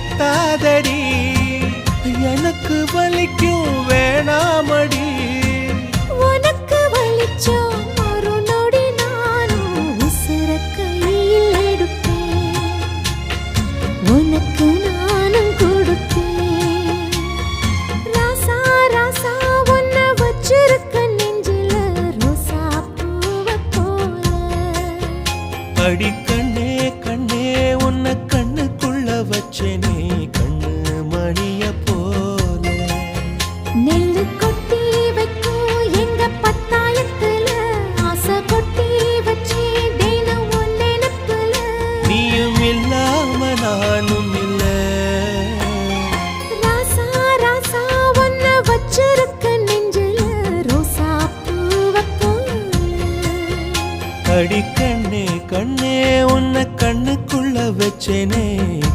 குத்தாதடி எனக்கு வலிக்கும் வேணாமடி உனக்கு வலிச்சோம் ஒரு நொடி நானும் உசுர கையில் எடுப்பேன் உனக்கு நானும் கொடுப்பேன் ராசா ராசா உன்னை வச்சிருக்க நெஞ்சில ரோசா பூவை போல அடி கண்ணே கண்ணே உன்னை கண்ணுக்குள்ள வச்சேனே கண்ணு மணிய போல நெல்லு கொட்டி வைக்கும் எங்க பத்தாயத்துல ஆசை கொட்டி வச்சே தினம் உன் நினைப்புல நீயும் இல்லாம நானும் இல்ல ராசா ராசா உன்னை வச்சிருக்க நெஞ்சில ரோசா பூவை போல அடி கண்ணே கண்ணே உன்னை கண்ணுக்குள்ள வச்சேனே